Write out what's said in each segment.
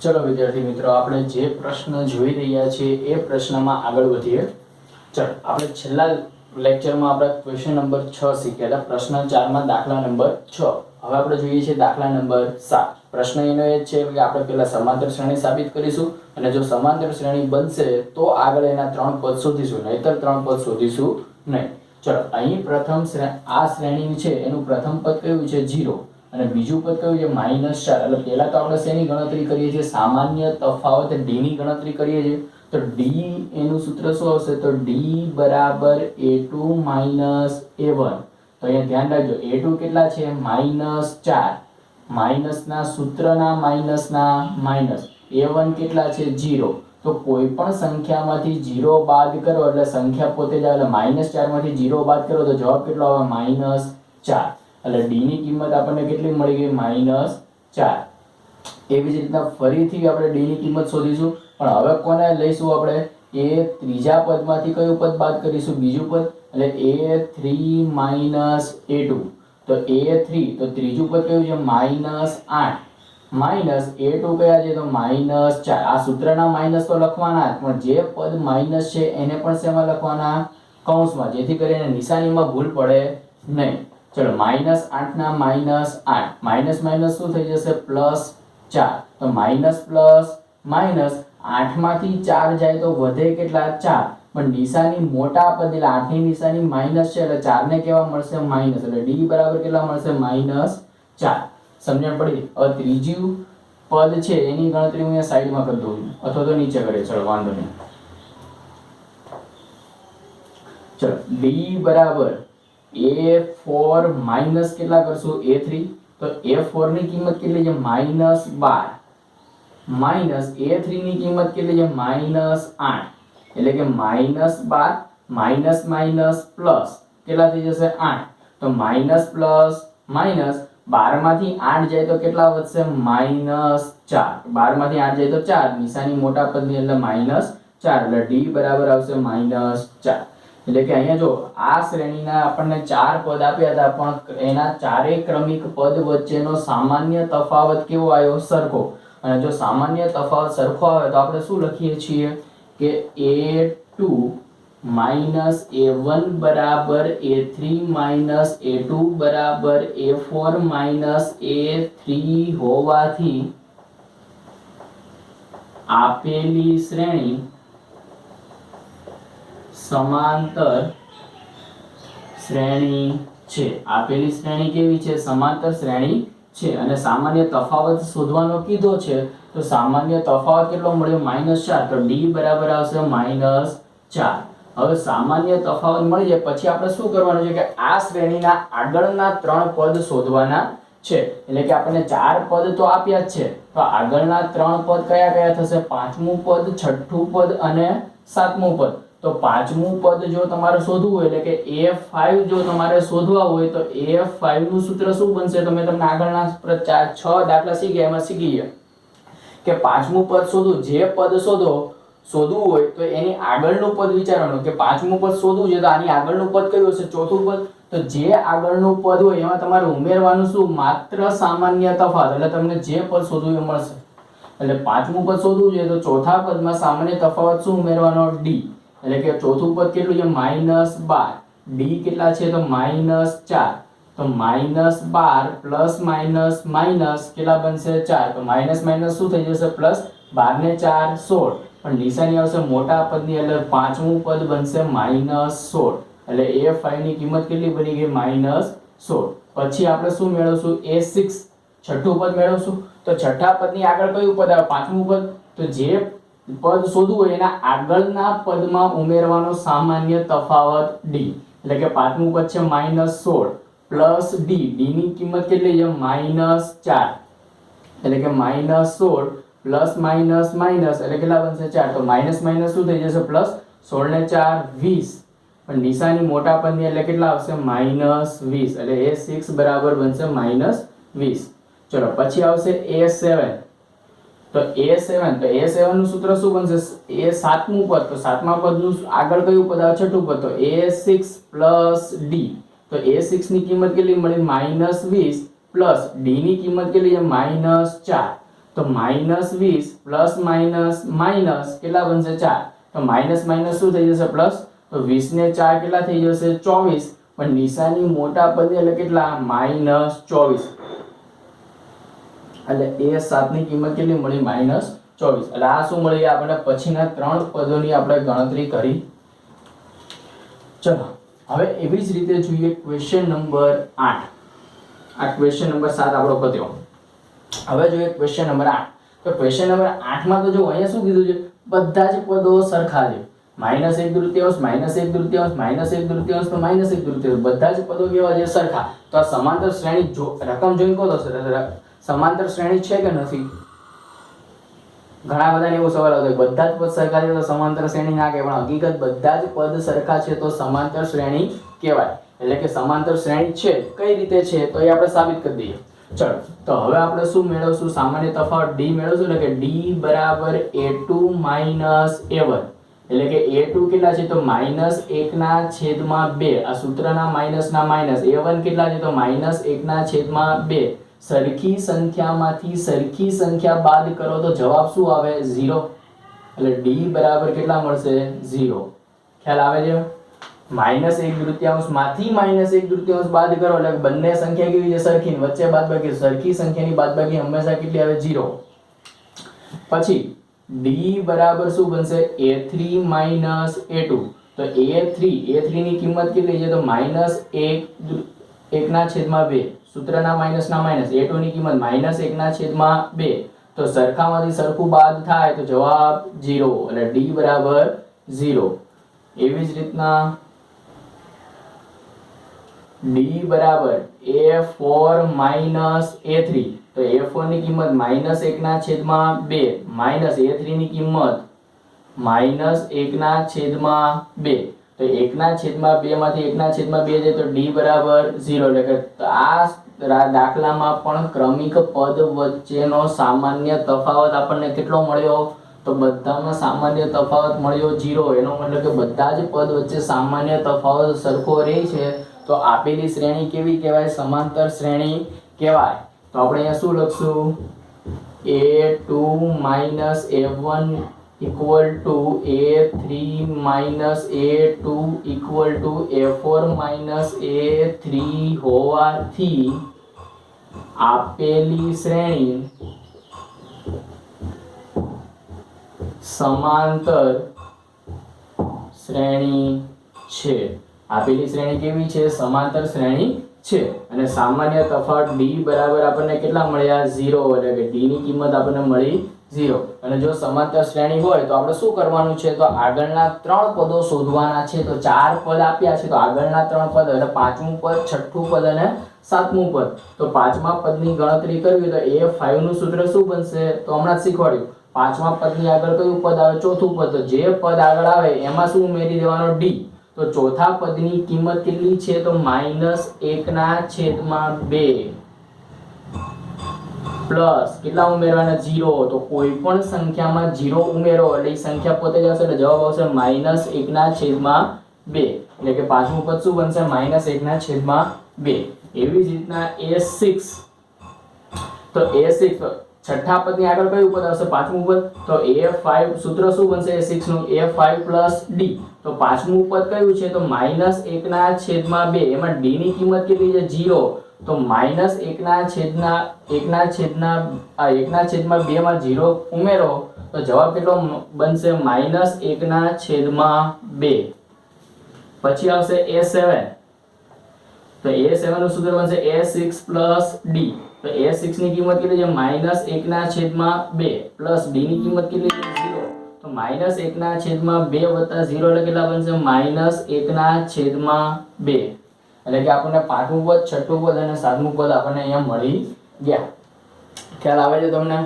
चलो विद्यार्थी मित्रों, આપણે જે પ્રશ્ન જોઈ રહ્યા છીએ એ પ્રશ્નમાં આગળ વધીએ। ચલો, આપણે છેલ્લા લેક્ચરમાં આપણે ક્વેશ્ચન નંબર 6 શીખ્યા હતા। પ્રશ્ન 4 માં દાખલા નંબર 6। હવે આપણે જોઈએ છીએ દાખલા નંબર 7। પ્રશ્ન એનો એ છે કે આપણે પહેલા સમાંતર શ્રેણી સાબિત કરીશું અને જો સમાંતર શ્રેણી બનશે તો આગળ એના ત્રણ પદ શોધીશું, નહીતર ત્રણ પદ શોધીશું નહીં। ચલો, અહીં પ્રથમ આ શ્રેણી છે એનું પ્રથમ પદ કયું છે 0 અને બીજું પદ કયું છે -4। એટલે પહેલા તો આપણે શેની ગણતરી કરીએ છીએ, સામાન્ય તફાવત d ની ગણતરી કરીએ છીએ। તો d એનું સૂત્ર શું આવશે, તો d બરાબર a2 a1। તો અહીંયા ધ્યાન રાખજો, a2 કેટલા છે -4, માઈનસના સૂત્રના માઈનસના માઈનસ, a1 કેટલા છે 0। તો કોઈ પણ સંખ્યામાંથી 0 બાદ કરો એટલે સંખ્યા પોતે જ આવે, એટલે -4 માંથી 0 બાદ કરો તો જવાબ કેટલો આવે -4। એટલે d ની કિંમત આપણને કેટલી મળી ગઈ -4। એવી જ રીતના ફરીથી આપણે d ની કિંમત શોધીશું, પણ હવે કોને લઈશું આપણે, એ ત્રીજા પદમાંથી કયું પદ બાદ કરીશું, બીજું પદ, એટલે a3 a2। તો a3 તો ત્રીજું પદ કયું છે -8 માઈનસ a2 કયા છે તો -4। આ સૂત્રના માઈનસ તો લખવાના જ, પણ જે પદ માઈનસ છે એને પણ શેમાં લખવાના, કૌંસમાં, જેથી કરીને નિશાનીમાં ભૂલ પડે નહીં। चलो -8 ना -8 माइनस माइनस શું થઈ જશે +4। તો માઈનસ પ્લસ માઈનસ 8 માંથી 4 જાય તો વધે કેટલા 4, પણ નિશાની મોટા પદ એટલે 8 ની નિશાની માઈનસ છે એટલે 4 ને કેવા મળશે માઈનસ, એટલે d બરાબર કેટલા મળશે -4। સમજણ પડી? હવે ત્રીજું પદ છે એની ગણતરી હું અહીંયા સાઈડમાં કરી દઉં અથવા તો નીચે કરીએ, ચલો વાંધો નહીં। ચલો d બરાબર a4 માઈનસ કેટલા કરશું a3। તો a4 ની કિંમત કેટલી છે -12 માઈનસ a3 ની કિંમત કેટલી છે -8, એટલે કે -12 માઈનસ માઈનસ પ્લસ કેટલા થઈ જશે 8। તો માઈનસ પ્લસ માઈનસ 12 માંથી 8 જાય તો કેટલા વધશે -4। 12 માંથી 8 જાય તો 4, નિશાની મોટા પદની એટલે -4, એટલે d બરાબર આવશે -4। એટલે કે અહીંયા જો આ શ્રેણીના આપણને 4 પદ આપ્યા હતા, પણ એના ચારેય ક્રમિક પદ વચ્ચેનો સામાન્ય તફાવત કેવો આવ્યો, સરખો। અને જો સામાન્ય તફાવત સરખો આવે તો આપણે શું લખીએ છીએ કે a2 a1 બરાબર a3 a2 બરાબર a4 a3 હોવાથી આપેલી શ્રેણી समांतर श्रेणी छे। आपेली श्रेणी केवी छे, समांतर श्रेणी छे। अने सामान्य तफावत शोधवानो कीधो छे, तो सामान्य तफावत केटलो मळ्यो -4। तो d बराबर आवशे -4। હવે સામાન્ય તફાવત મળી જાય પછી આપણે શું કરવાનું છે કે આ શ્રેણીના આગળના ત્રણ પદ શોધવાના છે। એટલે કે આપણને ચાર પદ તો આપ્યા જ છે, તો આગળના ત્રણ પદ કયા કયા થશે, પાંચમું પદ, છઠ્ઠું પદ અને સાતમું પદ। तो पांचमું પદ જો તમારે શોધવું હોય એટલે કે a5 જો તમારે શોધવા હોય તો a5 નું સૂત્ર શું બનશે, તમે તમને આગળના 6 દાખલા શીખ્યા એમાં શીખી ગયા કે પાંચમું પદ શોધવું, જે પદ શોધવું હોય તો એની આગળનું પદ વિચારવાનું કે પાંચમું પદ શોધવું છે તો આની આગળનું પદ કયું હશે, ચોથું પદ। તો જે આગળનું પદ હોય એમાં તમારે ઉમેરવાનું શું, માત્ર સામાન્ય તફાવત, એટલે તમને જે પદ શોધવું એ મળશે। એટલે પાંચમું પદ શોધવું છે તો ચોથા પદમાં સામાન્ય તફાવત શું ઉમેરવાનો, d। એટલે કે ચોથું પદ કેટલું છે -12, d કેટલા છે તો -4। તો -12 પ્લસ માઈનસ માઈનસ કેટલા બનશે 4। તો માઈનસ માઈનસ શું થઈ જશે પ્લસ, 12 ને 4 16, પણ નિશાની આવશે મોટા પદની એટલે પાંચમું પદ બનશે -16। એટલે a5 ની કિંમત કેટલી બની ગઈ -16। પછી આપણે શું મેળવશું a6, છઠ્ઠું પદ મેળવશું। તો છઠ્ઠા પદની આગળ કયું પદ આવે, પાંચમું પદ। તો જે પદ શોધવું હોય એના આગળના પદમાં ઉમેરવાનો સામાન્ય તફાવત d। એટલે કે પાંચમું પદ છે -16 પ્લસ d, d ની કિંમત કેટલી છે -4। એટલે કે -16 પ્લસ માઈનસ માઈનસ એટલે કેટલા બનશે 4। તો માઈનસ માઈનસ શું થઈ જશે પ્લસ, 16 ને 4 20, પણ નિશાની મોટા પદની એટલે કેટલા આવશે -20। એટલે a6 બરાબર બનશે -20। ચલો પછી આવશે a7। તો a7 નું સૂત્ર શું બનશે, એ સાતમું પદ, તો સાતમા પદનું આગળ કયું પદ આવે, છઠ્ઠું પદ। તો a6 પ્લસ d, તો a6 ની કિંમત કેટલી મળી -20 પ્લસ d ની કિંમત કેટલી છે -4। તો -20 પ્લસ માઇનસ માઇનસ કેટલા બનશે 4, તો માઇનસ માઇનસ શું થઈ જશે પ્લસ, તો 20 ને 4 કેટલા થઈ જશે 24, પણ નિશાની મોટા પદે એટલે કેટલા -24, એટલે A7 ની કિંમત કેટલી મળી -24, એટલે આ શું મળી આપણને પછીના ત્રણ પદોની આપણે ગણતરી કરી. ચલો હવે એવી જ રીતે જોઈએ ક્વેશ્ચન નંબર 8. આ ક્વેશ્ચન નંબર 7 આપણો પત્યો. હવે જોઈએ ક્વેશ્ચન નંબર 8. તો ક્વેશ્ચન નંબર 8 માં તો જો અહીંયા શું કીધું છે, બધા જ પદો સરખા છે. -1 તૃતીયાંશ, -1 તૃતીયાંશ, -1 તૃતીયાંશ તો -1 તૃતીયાંશ, બધા જ પદો કેવા છે સરખા. તો આ સમાંતર શ્રેણી જો રકમ જોઈને કહો તો સમાંતર શ્રેણી છે કે નથી. ઘણા બધાને એવો સવાલ આવતો બધા જ પદ સરખા છે તો સમાંતર શ્રેણી ના કહેવાય, પણ હકીકત બધા જ પદ સરખા છે તો સમાંતર શ્રેણી કહેવાય. એટલે કે સમાંતર શ્રેણી છે. કઈ રીતે છે તો એ આપણે સાબિત કરી દઈએ. ચલો તો હવે આપણે શું મેળવશું, સામાન્ય તફાવત d મેળવશું, એટલે કે d બરાબર a2 a1, એટલે કે a2 કેટલા છે તો -1/2, આ સૂત્રના માઈનસના માઈનસ. a1 કેટલા છે તો -1/2. સરખી સંખ્યામાંથી સરખી સંખ્યા બાદ કરો તો જવાબ શું આવે 0, એટલે d બરાબર કેટલા મળશે 0. ખ્યાલ આવે છે. -1 તૃતીયાંશ માંથી -1 તૃતીયાંશ બાદ કરો એટલે બંને સંખ્યા કેવી છે સરખી, વચ્ચે બાદબાકી, સરખી સંખ્યાની બાદબાકી હંમેશા કેટલી આવે 0. પછી d બરાબર શું બનશે a3 a2, તો a3 ની કિંમત કેટલી છે તો -1/2, સૂત્રના માઈનસના માઈનસ. a2 ની કિંમત -1/2, તો સરખામાંથી સરખું બાદ થાય તો જવાબ 0, એટલે d બરાબર 0. એવી જ રીતના d બરાબર a4 a3, તો a4 ની કિંમત -1/2, a3 ની કિંમત -1/2, તો 1/2 માંથી 1/2 જાય તો d બરાબર 0, એટલે કે આ દાખલામાં પણ ક્રમિક પદ વચ્ચેનો સામાન્ય તફાવત આપણને કેટલો મળ્યો, તો બધામાં સામાન્ય તફાવત મળ્યો 0. એનો મતલબ કે બધા જ પદ વચ્ચે સામાન્ય તફાવત સરખો રહે છે તો આપેલી શ્રેણી કેવી કહેવાય, સમાંતર શ્રેણી કહેવાય. તો આપણે અહીંયા શું લખશું, a2 a1 equal to a3 a2 equal to a4 a3 હોવાથી આપેલી શ્રેણી સમાંતર શ્રેણી છે. આપેલી શ્રેણી કેવી છે, સમાંતર શ્રેણી છે. અને સામાન્ય તફાવત d બરાબર આપણને કેટલા મળ્યા 0, એટલે કે d ની કિંમત આપણને મળી 0. અને જો સમાંતર શ્રેણી હોય તો આપણે શું કરવાનું છે, તો આગળના ત્રણ પદો શોધવાના છે. તો ચાર પદ આપ્યા છે તો આગળના ત્રણ પદ, એટલે પાંચમું પદ, છઠ્ઠું પદ અને સાતમું પદ. તો પાંચમા પદની ગણતરી કરવી તો a5 નું સૂત્ર શું બનશે, તો હમણાં જ શીખવાડ્યું. પાંચમા પદની આગળ કયું પદ આવે, ચોથું પદ. તો જે પદ આગળ આવે એમાં શું ઉમેરી દેવાનો d. તો ચોથા પદની કિંમત કેટલી છે તો -1/2 પ્લસ કેટલા ઉમેરવાના 0, તો કોઈ પણ સંખ્યામાં 0 ઉમેરો એટલે એ સંખ્યા પોતે જ આવશે, એટલે જવાબ આવશે -1/2, એટલે કે પાંચમું પદ શું બનશે -1/2. એવી જ રીતના a6, તો a6 છઠ્ઠા પદની આગળ કયું પદ આવશે, પાંચમું પદ. તો a5 સૂત્ર શું બનશે a6 નું, a5 + d. તો પાંચમું પદ કયું છે તો -1/2, એમાં d ની કિંમત કેટલી છે 0, તો -1/2 માં 0 ઉમેરો તો જવાબ કેટલો બનશે -1/2. પછી આવશે a7, તો a7 નું સૂત્ર બનશે a6 + d. તો a6 ની કિંમત કેટલી છે -1/2 પ્લસ d ની કિંમત કેટલી છે 0, તો -1/2 વત્તા 0 એટલે કેટલા બનશે -1/2. એટલે કે આપણને પાંચમું પદ, છઠ્ઠું પદ અને સાતમું પદ આપણને અહીંયા મળી ગયા. ખ્યાલ આવે છે તમને.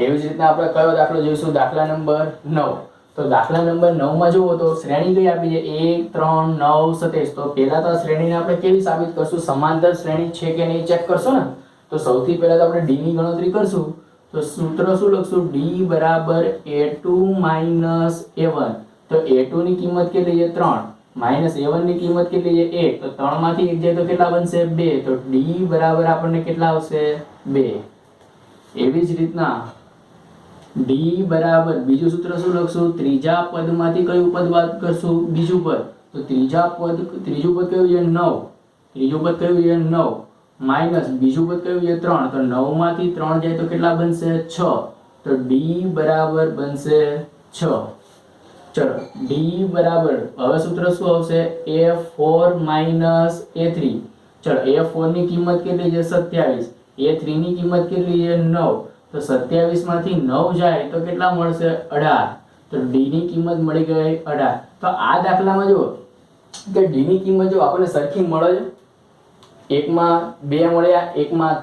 એવી જ રીતના આપણે કયો દાખલો જોઈશું, દાખલા નંબર 9. તો દાખલા નંબર 9 માં જુઓ તો શ્રેણી કઈ આપી છે 1 3 9 27. તો પહેલા તો આ શ્રેણીને આપણે કેવી સાબિત કરશું, સમાંતર શ્રેણી છે કે નહીં ચેક કરશું ને. તો સૌથી પહેલા તો આપણે d ની ગણતરી કરશું. તો સૂત્ર શું લખશું, d બરાબર a2 a1. તો a2 ની કિંમત કેટલી છે 3, a1 ની કિંમત કેટલી છે 1, તો 3 માંથી 1 જાય તો કેટલા બનશે 2, તો d બરાબર આપણને કેટલા આવશે 2. એવી જ રીતના ડી બરાબર બીજું સૂત્ર શું લખશું? ત્રીજા પદમાંથી કયું પદ બાદ કરશું? બીજું પદ. તો ત્રીજું પદ કયું છે? 9. ત્રીજું પદ કયું છે? 9 માઈનસ બીજું પદ કયું છે? 3. તો 9 માંથી 3 જાય તો કેટલા બનશે? 6. તો ડી બરાબર બનશે 6. ચલો ડી બરાબર હવે સૂત્ર શું આવશે? a4 minus a3. ચલો a4 ની કિંમત કેટલી છે? 27. a3 ની કિંમત કેટલી છે? 9. તો 27 માંથી 9 જાય તો કેટલા મળશે? 18. તો ડી ની કિંમત મળી ગઈ 18. તો આ દાખલામાં જો કે ડી ની કિંમત જો આપણને સરખી મળે છે. એકમાં 2 મળ્યા, એકમાં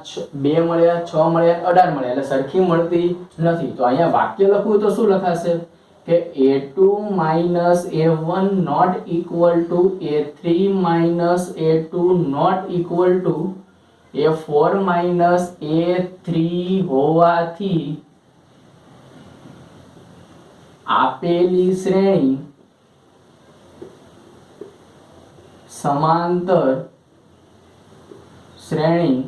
2 મળ્યા, 6 મળ્યા, 18 મળ્યા, એટલે સરખી મળતી નથી. તો અહીંયા વાક્ય લખવું તો શું લખાશે કે a2 minus a1 not equal to a3 minus a2 not equal to a4 minus a3 હોવાથી આપેલી શ્રેણી સમાંતર શ્રેણી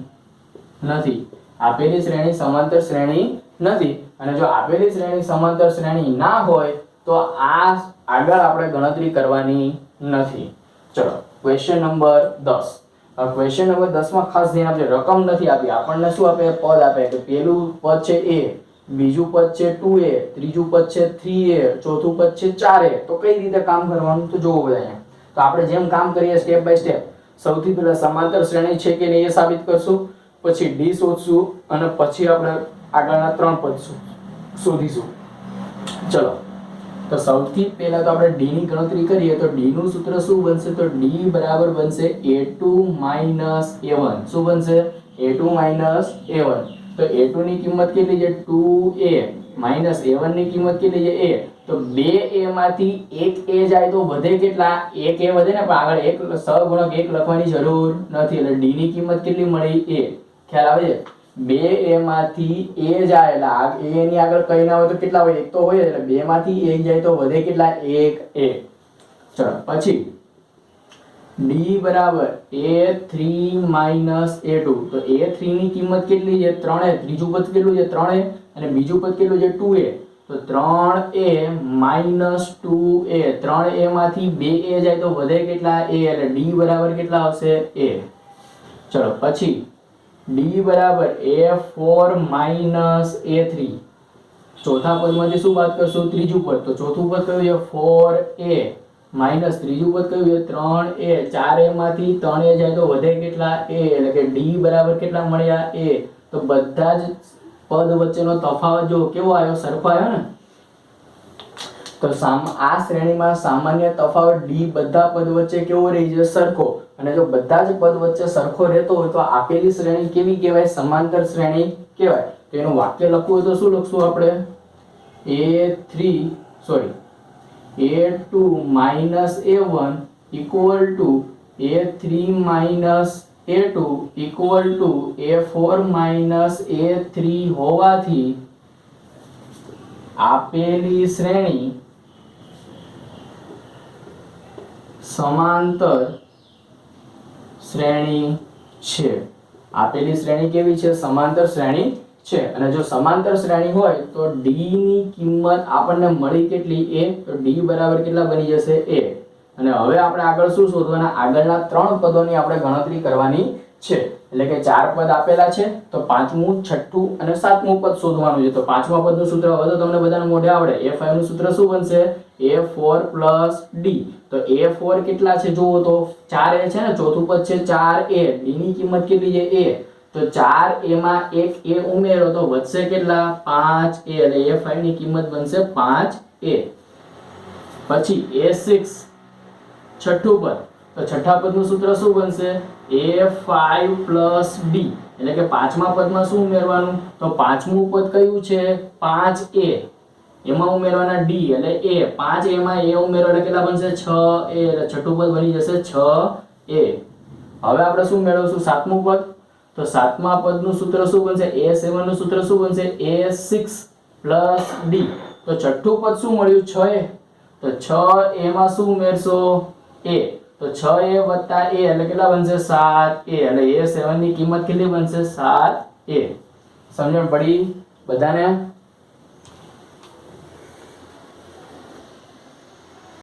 નથી. આપેલી શ્રેણી સમાંતર શ્રેણી નથી. અને જો આપેલી શ્રેણી સમાંતર શ્રેણી ના હોય તો આ આગળ આપણે ગણતરી કરવાની નથી. ચલો ક્વેશ્ચન નંબર 10. ક્વેશ્ચન નંબર 10 માં ખાસ ધ્યાન આપજો. રકમ નથી આપી, આપણને શું આપે? પદ આપે. તો પહેલું પદ છે a, બીજું પદ છે 2a, ત્રીજું પદ છે 3a, ચોથું પદ છે 4a. તો કઈ રીતે કામ કરવાનું તો જોવો બધા. તો આપણે જેમ કામ કરીએ સ્ટેપ બાય સ્ટેપ. સૌથી પહેલા સમાંતર શ્રેણી છે કે નહીં એ સાબિત કરશું, પછી ડી શોધશું અને પછી આપણે આગળના 3 પદ શોધીશું. ચલો તો સૌથી પહેલા તો આપણે ડી ની ગણતરી કરીએ તો ડી નું સૂત્ર શું બનશે? તો ડી બરાબર બનશે a2 minus a1. શું બનશે? a2 minus a1. તો a2 ની કિંમત કેટલી છે? 2a minus a1 ની કિંમત કેટલી છે? a. તો 2a માંથી 1a જાય તો વધે કેટલા? 1a વધે ને, પણ આગળ એક સહગુણક 1 લખવાની જરૂર નથી. એટલે ડી ની કિંમત કેટલી મળી? a. ખ્યાલ આવે છે? 2a માંથી a જાય એટલે a ની આગળ કઈ ના હોય તો કેટલા હોય? 1 તો હોય. એટલે 2 માંથી 1 જાય તો વધે કેટલા? 1a. ચલો પછી ડી બરાબર a3 minus a2. તો a3 ની કિંમત કેટલી છે? 3a. ત્રીજું પદ કેટલું છે? 3a. અને બીજું પદ કેટલું છે? 2a. તો 3a minus 2a. 3a માંથી 2a જાય તો વધે કેટલા? a. એટલે ડી બરાબર કેટલા આવશે? a. ચલો પછી ડી બરાબર a4 minus a3. ચોથા પદમાંથી શું બાદ કરશું? ત્રીજું પદ. તો ચોથું પદ કયું છે? 4a માઈનસ ત્રીજું પદ કયું છે? 3a. 4a માંથી 3a જાય તો વધે કેટલા? a. એટલે કે ડી બરાબર કેટલા મળ્યા? a. તો બધા જ પદ વચ્ચેનો તફાવત જો કેવો આવ્યો? સરખો આવ્યો ને. તો આ શ્રેણીમાં સામાન્ય તફાવત ડી બધા પદ વચ્ચે કેવો રહી છે? સરખો. અને જો બધા જ પદ વચ્ચે સરખો રહેતો હોય તો આપેલી શ્રેણી કેવી કહેવાય? સમાંતર શ્રેણી કહેવાય. તો એનું વાક્ય લખવું હોય તો શું લખશું આપણે? a2 minus a1 equal to a3 minus a2 equal to a4 minus a3 હોવાથી આપેલી શ્રેણી સમાંતર શ્રેણી છે. આપેલી શ્રેણી કેવી છે? સમાંતર શ્રેણી છે. અને જો સમાંતર શ્રેણી હોય તો ડી ની કિંમત આપણને મળી કેટલી? a. તો ડી બરાબર કેટલા બની જશે? a. અને હવે આપણે આગળ શું શોધવાના? આગળના 3 પદોની આપણે ગણતરી કરવાની છે. એટલે કે 4 પદ આપેલા છે તો 5મું, 6થું અને 7મું પદ શોધવાનું છે. તો 5મા પદનું સૂત્ર હવે તો તમને બધાને મોઢે આવડે. a5 નું સૂત્ર શું બનશે? a4 plus d. તો a4 કેટલા છે જુઓ તો 4a છે ને, ચોથું પદ છે 4a. d ની કિંમત કેટલી છે? a. તો 4a માં 1a ઉમેરો તો વધશે કેટલા? 5a. એટલે a5 ની કિંમત બનશે 5a. પછી a6 છઠ્ઠું પદ. તો છઠ્ઠા પદનું સૂત્ર શું બનશે? a5 plus d. એટલે કે 5મા પદમાં શું ઉમેરવાનું? તો 5મું પદ કયું છે? 5a. એમાં ઉમેરવાના d એટલે a. 5a માં a ઉમેરો એટલે કેટલા બનશે? 6a. એટલે છઠ્ઠું પદ બની જશે 6a. હવે આપણે શું મેળવશું? 7મું પદ. તો 7મા પદનું સૂત્ર શું બનશે? a7 નું સૂત્ર શું બનશે? a6 plus d. તો છઠ્ઠું પદ શું મળ્યું? 6a. તો 6a માં શું ઉમેરશો? a. તો 6a વત્તા a એટલે કેટલા બનશે? 7a. એટલે a7 ની કિંમત કેટલી બનશે? 7a. સમજણ પડી બધાને?